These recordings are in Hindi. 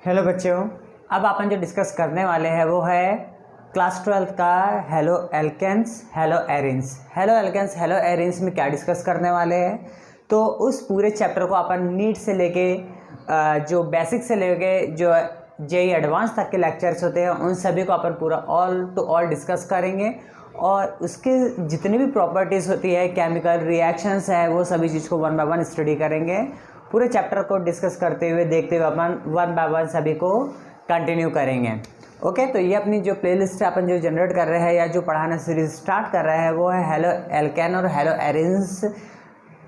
हेलो बच्चों, अब अपन जो डिस्कस करने वाले हैं वो है क्लास 12th का halo alkanes halo arenes. Halo alkanes halo arenes में क्या डिस्कस करने वाले हैं, तो उस पूरे चैप्टर को अपन नीट से लेके जो बेसिक से लेके जो जेई एडवांस तक के लेक्चर्स होते हैं उन सभी को अपन पूरा ऑल टू ऑल डिस्कस करेंगे और उसके जितनी भी प्रॉपर्टीज़ होती है, केमिकल रिएक्शंस है, वो सभी चीज़ को वन बाय वन स्टडी करेंगे। पूरे चैप्टर को डिस्कस करते हुए देखते हुए अपन वन बाय वन सभी को कंटिन्यू करेंगे। ओके, तो ये अपनी जो प्लेलिस्ट अपन जो जनरेट कर रहे हैं या जो पढ़ाना सीरीज स्टार्ट कर रहे हैं वो है हेलो एल्केन और हेलो एरिन्स,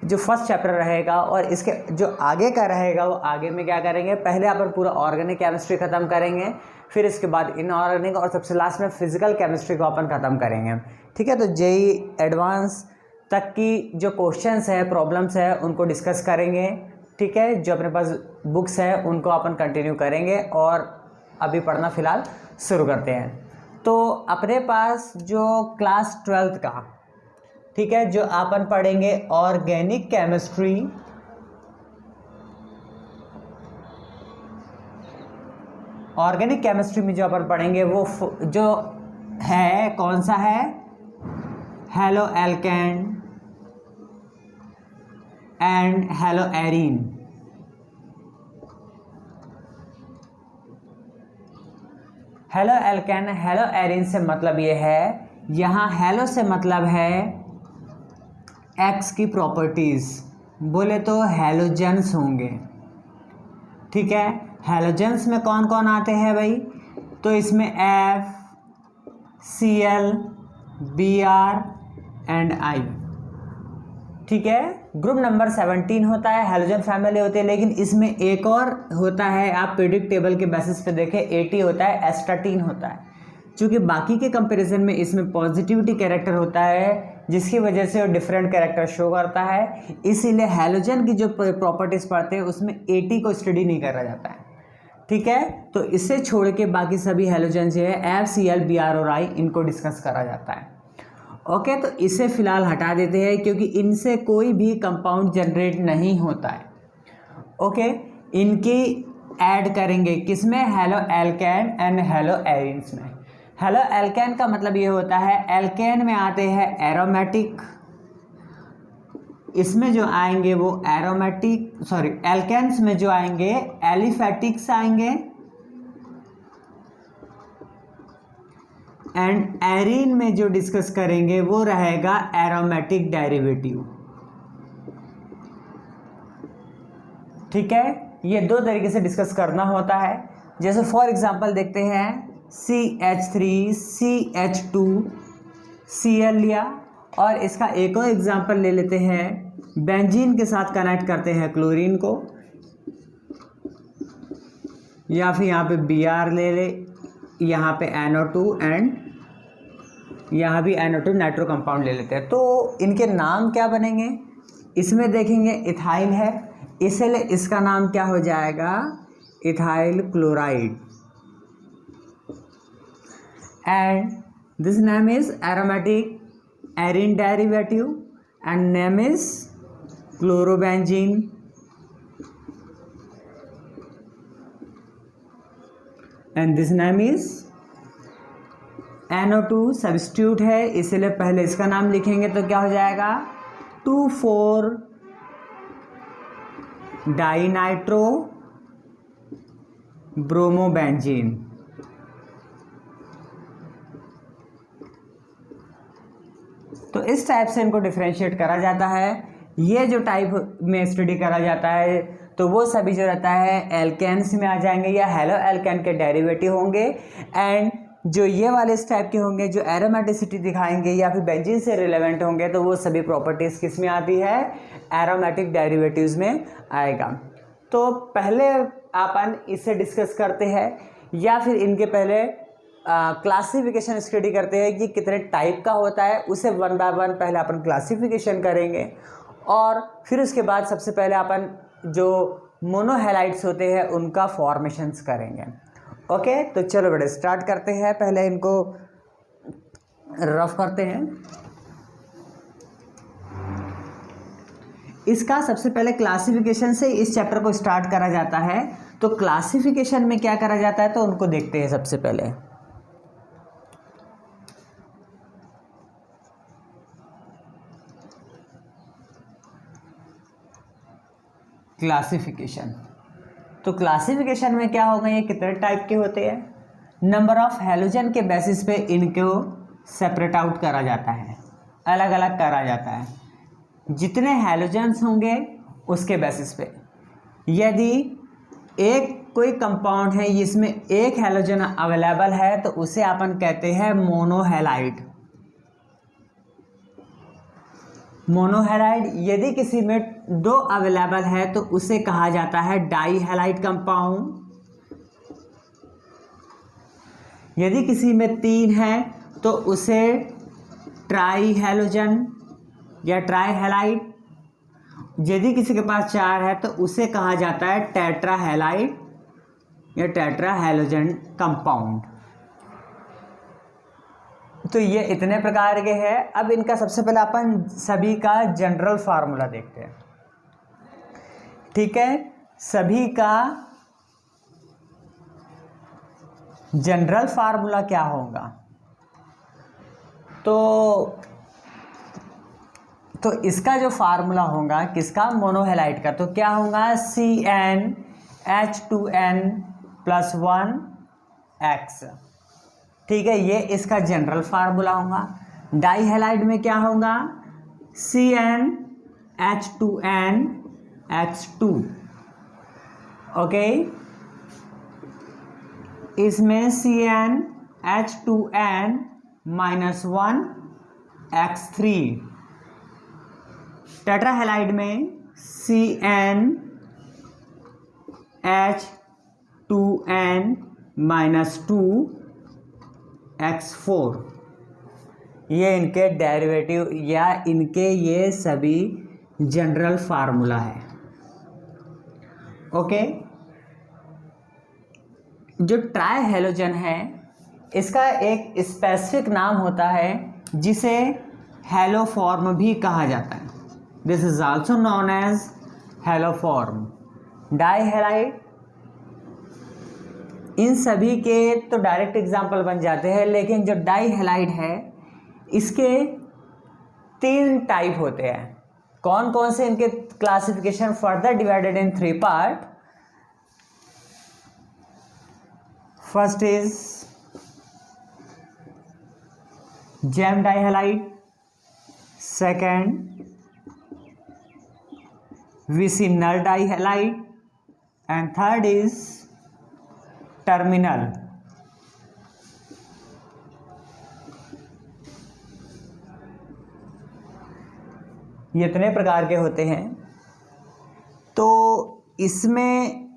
जो फर्स्ट चैप्टर रहेगा। और इसके जो आगे का रहेगा वो आगे में क्या करेंगे, पहले अपन पूरा ऑर्गेनिक केमिस्ट्री ख़त्म करेंगे, फिर इसके बाद इनऑर्गेनिक और सबसे लास्ट में फिजिकल केमिस्ट्री को अपन ख़त्म करेंगे। ठीक है, तो जेई एडवांस तक की जो क्वेश्चंस है, प्रॉब्लम्स है, उनको डिस्कस करेंगे। ठीक है, जो अपने पास बुक्स है उनको अपन कंटिन्यू करेंगे और अभी पढ़ना फ़िलहाल शुरू करते हैं। तो अपने पास जो क्लास 12th का, ठीक है, जो अपन पढ़ेंगे ऑर्गेनिक केमिस्ट्री, ऑर्गेनिक केमिस्ट्री में जो अपन पढ़ेंगे वो जो है कौन सा है, halo alkane and hello arene. Halo alkane hello arene से मतलब ये है, यहाँ हेलो से मतलब है एक्स की प्रॉपर्टीज़, बोले तो हैलोजेंस होंगे। ठीक है, हैलोजेंस में कौन कौन आते हैं भाई, तो इसमें F, Cl, Br and I। ठीक है, ग्रुप नंबर 17 होता है, हैलोजन फैमिली होती है, लेकिन इसमें एक और होता है, आप पीरियोडिक टेबल के बेसिस पे देखें 80 होता है, एस्टाटीन होता है। चूँकि बाकी के कंपैरिजन में इसमें पॉजिटिविटी कैरेक्टर होता है जिसकी वजह से वो डिफरेंट कैरेक्टर शो करता है, इसीलिए हैलोजन की जो प्रॉपर्टीज़ पढ़ते हैं उसमें 80 को स्टडी नहीं करा जाता है। ठीक है, तो इसे छोड़ के बाकी सभी हैलोजन जो है एफ, Cl, Br और I, इनको डिस्कस करा जाता है। ओके, तो इसे फिलहाल हटा देते हैं क्योंकि इनसे कोई भी कंपाउंड जनरेट नहीं होता है। ओके, इनकी ऐड करेंगे किसमें, halo alkane and hello arenes में। हेलो एल्केन का मतलब ये होता है, एल्केन में आते हैं एरोमेटिक, इसमें जो आएंगे वो एरोमेटिक, सॉरी एल्केन्स में जो आएंगे एलिफेटिक्स आएंगे, एंड एरीन में जो डिस्कस करेंगे वो रहेगा एरोमेटिक डेरिवेटिव। ठीक है, ये दो तरीके से डिस्कस करना होता है। जैसे फॉर एग्जांपल देखते हैं, CH3 CH2 Cl लिया, और इसका एक और एग्जांपल ले लेते हैं, बेंजीन के साथ कनेक्ट करते हैं क्लोरीन को, या फिर यहाँ पे Br ले ले, यहाँ पे NO2 एंड यहाँ भी NO2 नाइट्रो कंपाउंड ले लेते हैं। तो इनके नाम क्या बनेंगे, इसमें देखेंगे इथाइल है, इसलिए इसका नाम क्या हो जाएगा, ethyl chloride, and this name is aromatic arene derivative and name is chlorobenzene, and this name is NO2 substitute है, इसलिए पहले इसका नाम लिखेंगे तो क्या हो जाएगा, 2,4 डाइनाइट्रो ब्रोमोबेंजीन। तो इस टाइप से इनको डिफरेंशिएट करा जाता है। ये जो टाइप में स्टडी करा जाता है तो वो सभी जो रहता है एल्केन्स में आ जाएंगे या हेलो एल्केन के डेरिवेटिव होंगे, एंड जो ये वाले इस टाइप के होंगे जो एरोमेटिसिटी दिखाएंगे या फिर बेंजीन से रिलेवेंट होंगे तो वो सभी प्रॉपर्टीज़ किस में आती है, एरोमेटिक डेरिवेटिव्स में आएगा। तो पहले अपन इसे डिस्कस करते हैं या फिर इनके पहले क्लासिफिकेशन स्टडी करते हैं कि कितने टाइप का होता है, उसे वन बाय वन पहले अपन क्लासिफिकेशन करेंगे और फिर उसके बाद सबसे पहले अपन जो मोनोहेलाइड्स होते हैं उनका फॉर्मेशंस करेंगे। ओके, तो चलो बेटा स्टार्ट करते हैं, पहले इनको रफ करते हैं। इसका सबसे पहले क्लासिफिकेशन से इस चैप्टर को स्टार्ट करा जाता है। तो क्लासिफिकेशन में क्या करा जाता है, तो उनको देखते हैं सबसे पहले। क्लासिफिकेशन, तो क्लासिफिकेशन में क्या होगा, ये कितने टाइप के होते हैं, नंबर ऑफ हैलोजन के बेसिस पे इनको सेपरेट आउट करा जाता है, अलग अलग करा जाता है, जितने हैलोजन्स होंगे उसके बेसिस पे। यदि एक कोई कंपाउंड है जिसमें एक हैलोजन अवेलेबल है तो उसे अपन कहते हैं मोनोहैलाइड। मोनोहैलाइड, यदि किसी में 2 अवेलेबल है तो उसे कहा जाता है डाईहैलाइड कंपाउंड। यदि किसी में 3 है तो उसे ट्राईहैलोजन या ट्राईहैलाइड। यदि किसी के पास 4 है तो उसे कहा जाता है टेट्राहैलाइड या टेट्राहैलोजन कंपाउंड। तो ये इतने प्रकार के हैं। अब इनका सबसे पहले अपन सभी का जनरल फार्मूला देखते हैं, ठीक है। सभी का जनरल फार्मूला क्या होगा, तो इसका जो फार्मूला होगा किसका, मोनोहैलाइड का, तो क्या होगा, CnH2n+1x, ठीक है। ये इसका जनरल फार्मूला होगा। डाईहैलाइड में क्या होगा, CnH2nX2, ओके। इसमें CnH2n-1x3। टेट्राहैलाइड में CnH2n-2x4। ये इनके डेरिवेटिव या इनके ये सभी जनरल फार्मूला है, ओके। जो ट्राईहैलोजन है इसका एक स्पेसिफिक नाम होता है जिसे हैलोफॉर्म भी कहा जाता है। This is also known as haloform. Dihalide, इन सभी के तो डायरेक्ट एग्जाम्पल बन जाते हैं, लेकिन जो डाईहैलाइड है इसके 3 टाइप होते हैं। कौन कौन से, इनके classification further divided in 3 part. First is gem dihalide, second vicinal dihalide, and third is terminal. ये इतने प्रकार के होते हैं। तो इसमें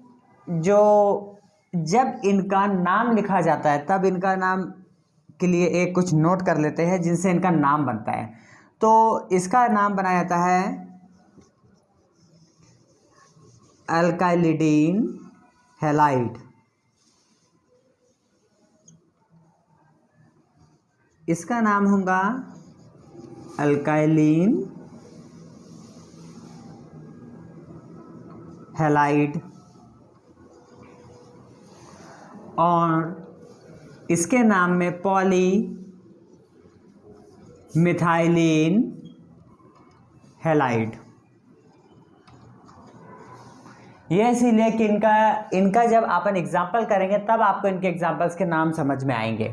जो जब इनका नाम लिखा जाता है तब इनका नाम के लिए एक कुछ नोट कर लेते हैं जिनसे इनका नाम बनता है। तो इसका नाम बनाया जाता है अल्काइलिडीन हैलाइड। इसका नाम होगा अल्काइलिन हैलाइड, और इसके नाम में पॉली मिथाइलिन हैलाइड। ये इसीलिए कि इनका जब अपन एग्जाम्पल करेंगे तब आपको इनके एग्जाम्पल्स के नाम समझ में आएंगे।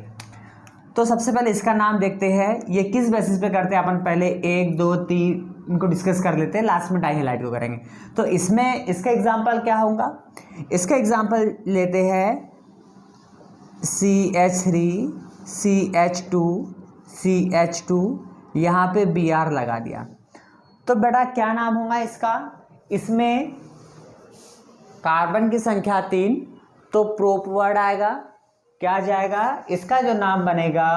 तो सबसे पहले इसका नाम देखते हैं, ये किस बेसिस पे करते हैं। अपन पहले 1, 2, 3 इनको डिस्कस कर लेते हैं, लास्ट में डाईहैलाइड को करेंगे। तो इसमें इसका एग्जाम्पल क्या होगा, इसका एग्जाम्पल लेते हैं CH3 CH2 CH2, यहाँ पे Br लगा दिया। तो बेटा क्या नाम होगा इसका, इसमें कार्बन की संख्या 3, तो प्रोप वर्ड आएगा, क्या जाएगा, इसका जो नाम बनेगा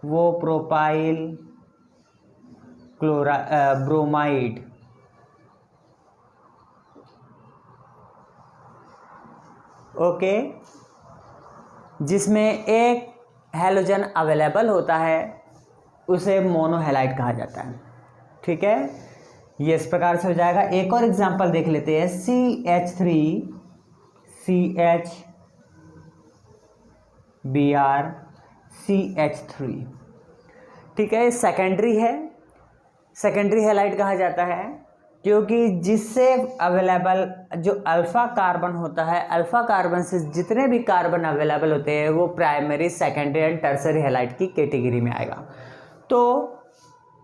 वो प्रोपाइल ब्रोमाइड। ओके, जिसमें एक हैलोजन अवेलेबल होता है उसे मोनोहैलाइड कहा जाता है, ठीक है। ये इस प्रकार से हो जाएगा। एक और एग्जांपल देख लेते हैं, CH3 CH3। ठीक है, सेकेंडरी है। सेकेंडरी हैलाइड कहा जाता है क्योंकि जिससे अवेलेबल जो अल्फ़ा कार्बन होता है, अल्फ़ा कार्बन से जितने भी कार्बन अवेलेबल होते हैं वो primary, secondary and tertiary halide की कैटेगरी में आएगा। तो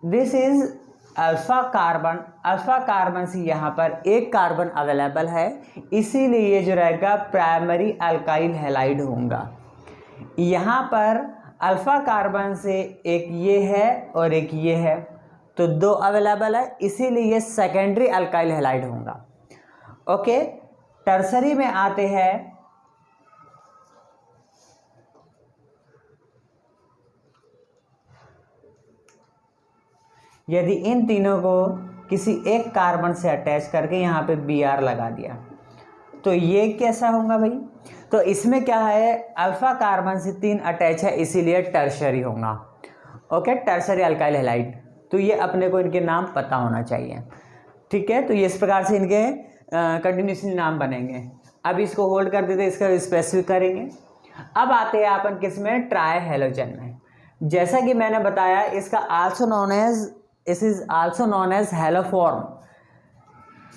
this is alpha carbon. Alpha carbon से यहाँ पर एक कार्बन अवेलेबल है, इसीलिए ये जो रहेगा प्राइमरी अल्काइल हैलाइड होगा। यहाँ पर अल्फ़ा कार्बन से एक ये है और एक ये है, तो दो अवेलेबल है, इसीलिए ये सेकेंडरी अल्काइल हैलाइड होगा। ओके, टर्सरी में आते हैं। यदि इन तीनों को किसी एक कार्बन से अटैच करके यहाँ पे Br लगा दिया तो ये कैसा होगा भाई? तो इसमें क्या है, अल्फा कार्बन से 3 अटैच है, इसीलिए टर्शरी होगा। Okay, tertiary alkyl halide. तो ये अपने को इनके नाम पता होना चाहिए। ठीक है, तो ये इस प्रकार से इनके कंटिन्यूसली नाम बनेंगे। अब इसको होल्ड कर देते, इसका स्पेसिफिक करेंगे। अब आते हैं अपन किस में, ट्राई हैलोजन में। जैसा कि मैंने बताया, इसका also known as, it is also known as haloform.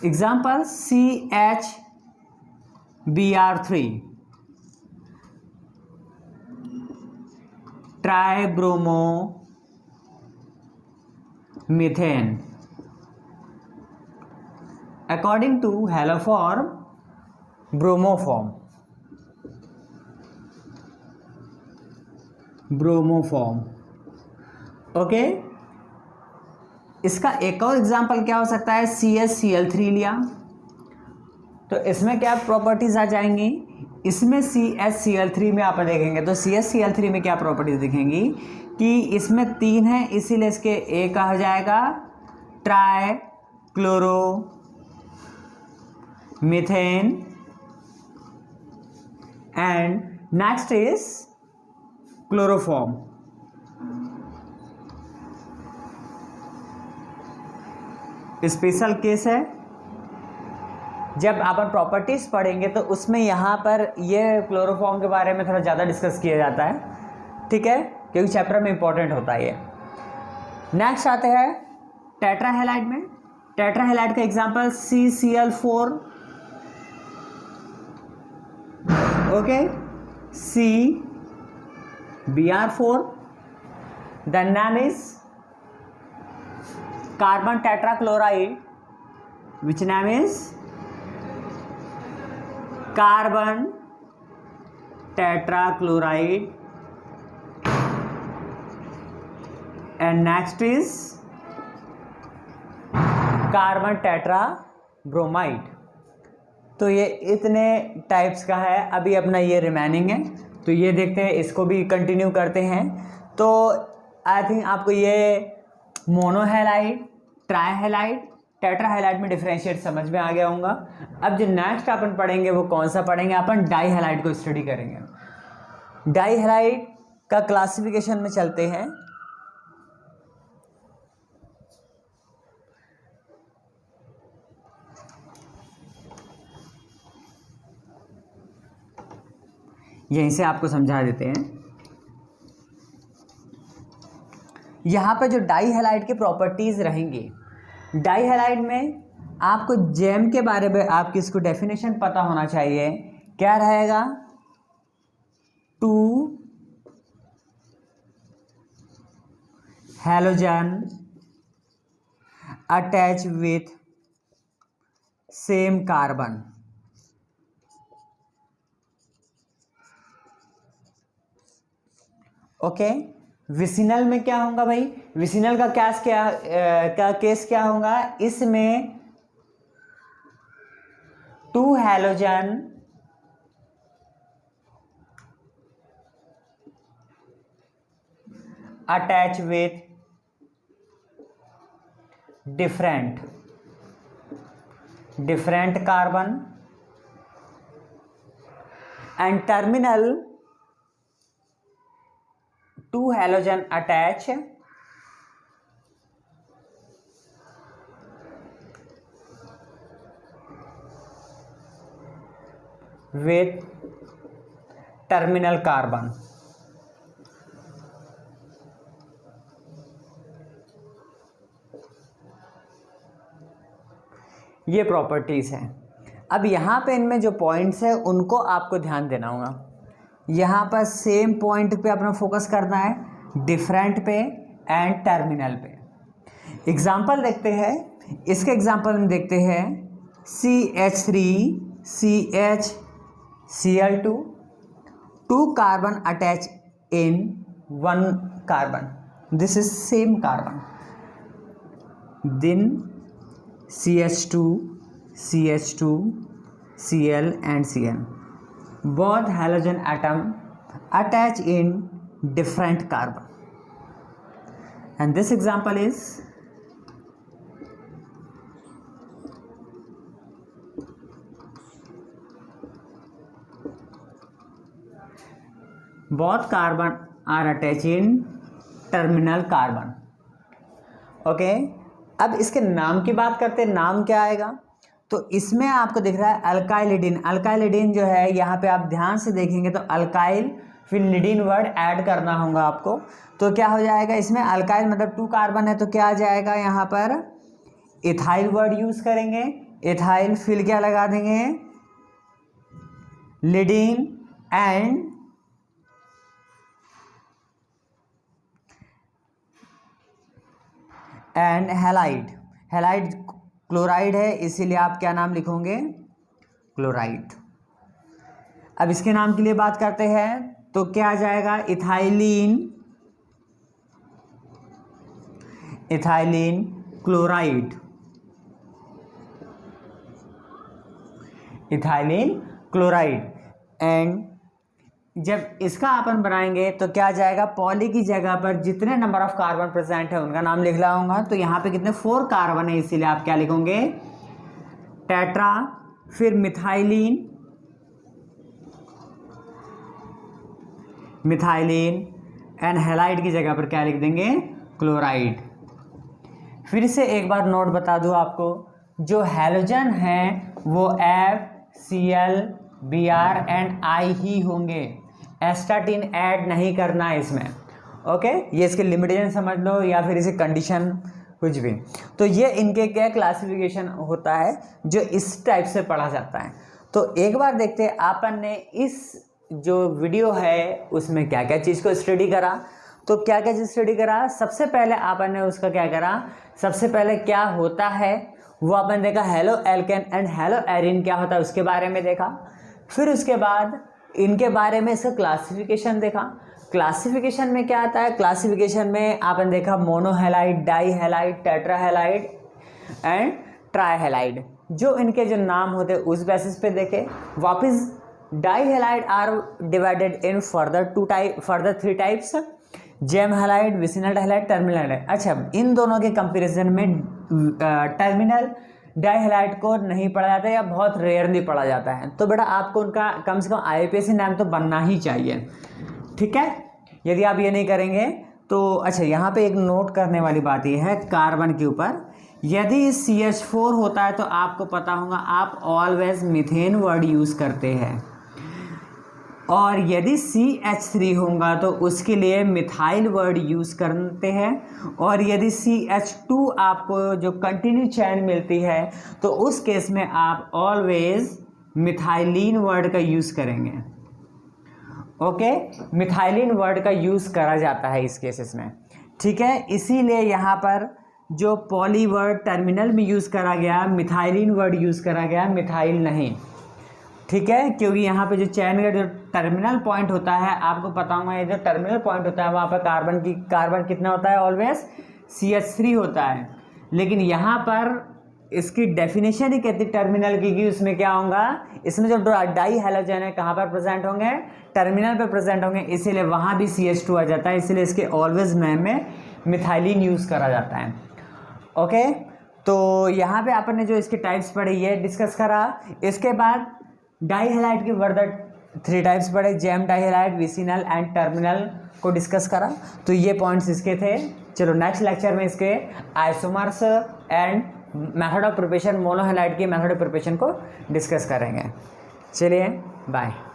Example CHBr3, tribromomethane. According to haloform, bromoform. Okay, इसका एक और एग्जांपल क्या हो सकता है, CHCl3 लिया तो इसमें क्या प्रॉपर्टीज आ जाएंगी, इसमें CHCl3 में आप देखेंगे तो CHCl3 में क्या प्रॉपर्टीज दिखेंगी कि इसमें 3 है, इसीलिए इसके ए कहा जाएगा try chloro methane, and next is chloroform. Special case है, जब अपन प्रॉपर्टीज पढ़ेंगे तो उसमें यहाँ पर ये क्लोरोफॉर्म के बारे में थोड़ा ज़्यादा डिस्कस किया जाता है। ठीक है, क्योंकि चैप्टर में इंपॉर्टेंट होता है ये। नेक्स्ट आते हैं टेट्राहेलाइड में। टेट्राहेलाइड का example CCl4, okay, CBr4, the name is carbon tetrachloride, which name is carbon tetrachloride, and next is carbon tetrabromide. तो ये इतने टाइप्स का है। अभी अपना ये रिमेनिंग है, तो ये देखते हैं, इसको भी कंटिन्यू करते हैं। तो आई थिंक आपको ये मोनोहेलाइड, ट्राइहेलाइड, टेट्राहेलाइड में डिफरेंशिएट समझ में आ गया होगा। अब जो नेक्स्ट अपन पढ़ेंगे वो कौन सा पढ़ेंगे, अपन डाइहेलाइड को स्टडी करेंगे। डाइहेलाइड का क्लासिफिकेशन में चलते हैं। यहीं से आपको समझा देते हैं। यहाँ पर जो डाइहेलाइड की प्रॉपर्टीज रहेंगी, डाइहेलाइड में आपको जेम के बारे में आपकी इसको डेफिनेशन पता होना चाहिए। क्या रहेगा, 2 halogen attach with same carbon. Okay, vicinal में क्या होगा भाई, विसिनल का केस क्या होगा, इसमें 2 halogen attach with different carbon, and terminal 2 halogen attach with terminal carbon. ये प्रॉपर्टीज़ हैं। अब यहाँ पे इनमें जो पॉइंट्स है उनको आपको ध्यान देना होगा। यहाँ पर सेम पॉइंट पे अपना फोकस करना है, डिफरेंट पे एंड टर्मिनल पे। एग्जाम्पल देखते हैं, इसके एग्जाम्पल में देखते हैं CH3CHCl2, 2 carbon attach in 1 carbon, this is same carbon. Then CH2, CH2, Cl and Cn, both halogen atom attach in different carbon, and this example is both carbon are attached in terminal carbon। Okay, अब इसके नाम की बात करते हैं, नाम क्या आएगा? तो इसमें आपको दिख रहा है अल्काइलिडीन। अल्काइलिडीन जो है यहाँ पे आप ध्यान से देखेंगे तो अल्काइल फिर लिडीन वर्ड ऐड करना होगा आपको। तो क्या हो जाएगा इसमें, अल्काइल मतलब 2 कार्बन है तो क्या आ जाएगा यहाँ पर, इथाइल वर्ड यूज करेंगे। इथाइल फिर क्या लगा देंगे, लिडीन एंड हैलाइड। हैलाइड क्लोराइड है इसीलिए आप क्या नाम लिखोगे, क्लोराइड। अब इसके नाम के लिए बात करते हैं तो क्या आ जाएगा, ethylene, ethylene chloride, ethylene chloride. And जब इसका अपन बनाएंगे तो क्या आ जाएगा, पॉली की जगह पर जितने नंबर ऑफ कार्बन प्रेजेंट है उनका नाम लिख लाऊंगा। तो यहाँ पे कितने 4 कार्बन है इसीलिए आप क्या लिखोगे, टेट्रा। फिर मिथाइलिन, मिथाइलिन एंड हैलाइड की जगह पर क्या लिख देंगे, क्लोराइड। फिर से एक बार नोट बता दूं आपको, जो हैलोजन है वो FCl Br एंड I ही होंगे, एस्टाटीन ऐड नहीं करना है इसमें। ओके, ये इसके लिमिटेशन समझ लो या फिर इसे कंडीशन कुछ भी। तो ये इनके क्या क्लासिफिकेशन होता है जो इस टाइप से पढ़ा जाता है। तो एक बार देखते हैं आपन ने इस जो वीडियो है उसमें क्या क्या चीज़ को स्टडी करा। तो क्या क्या चीज़ स्टडी करा, सबसे पहले आपन ने उसका क्या करा, सबसे पहले क्या होता है वो अपन देखा, halo alkane and hello Erin क्या होता है उसके बारे में देखा। फिर उसके बाद इनके बारे में इसका क्लासिफिकेशन देखा। क्लासिफिकेशन में क्या आता है, क्लासिफिकेशन में आपने देखा मोनोहेलाइड, डाईहेलाइड, टेट्राहेलाइड एंड ट्राईहेलाइड, जो इनके जो नाम होते हैं उस बेसिस पे देखे। वापस dihalide are divided in further 3 types, gem halide, vicinal halide, terminal halide. अच्छा, इन दोनों के कंपैरिजन में टर्मिनल डाईहेलाइड को नहीं पढ़ा जाता है या बहुत रेयरली पढ़ा जाता है। तो बेटा आपको उनका कम से कम IUPAC नाम तो बनना ही चाहिए, ठीक है। यदि आप ये नहीं करेंगे तो अच्छा, यहाँ पे एक नोट करने वाली बात ये है, कार्बन के ऊपर यदि CH4 होता है तो आपको पता होगा आप ऑलवेज मीथेन वर्ड यूज़ करते हैं, और यदि CH3 होगा तो उसके लिए मिथाइल वर्ड यूज़ करते हैं, और यदि CH2 आपको जो कंटिन्यू चैन मिलती है तो उस केस में आप ऑलवेज मिथाइलिन वर्ड का यूज़ करेंगे। ओके, मिथाइलिन वर्ड का यूज़ करा जाता है इस केसेस में, ठीक है। इसीलिए यहाँ पर जो पॉली वर्ड टर्मिनल में यूज़ करा गया, मिथाइलिन वर्ड यूज़ करा गया, मिथाइल नहीं, ठीक है। क्योंकि यहाँ पे जो चैन का जो टर्मिनल पॉइंट होता है आपको पता होगा, ये जो टर्मिनल पॉइंट होता है वहाँ पर कार्बन कितना होता है, ऑलवेज CH3 होता है। लेकिन यहाँ पर इसकी डेफिनेशन ही कहती टर्मिनल की कि उसमें क्या होगा, इसमें जो डाई हैलोजन है कहाँ पर प्रेजेंट होंगे, टर्मिनल पर प्रेजेंट होंगे, इसीलिए वहाँ भी CH2 आ जाता है। इसीलिए इसके ऑलवेज में मिथाइलिन यूज़ करा जाता है। ओके, तो यहाँ पे आपने जो इसके टाइप्स पढ़े ये डिस्कस करा। इसके बाद डाईहेलाइड के वर्दर 3 टाइप्स पढ़े, GeM dihalide, vicinal and terminal को डिस्कस करा। तो ये पॉइंट्स इसके थे। चलो नेक्स्ट लेक्चर में इसके isomers and method of preparation, monohalide के मेथड ऑफ प्रिपरेशन को डिस्कस करेंगे। चलिए बाय।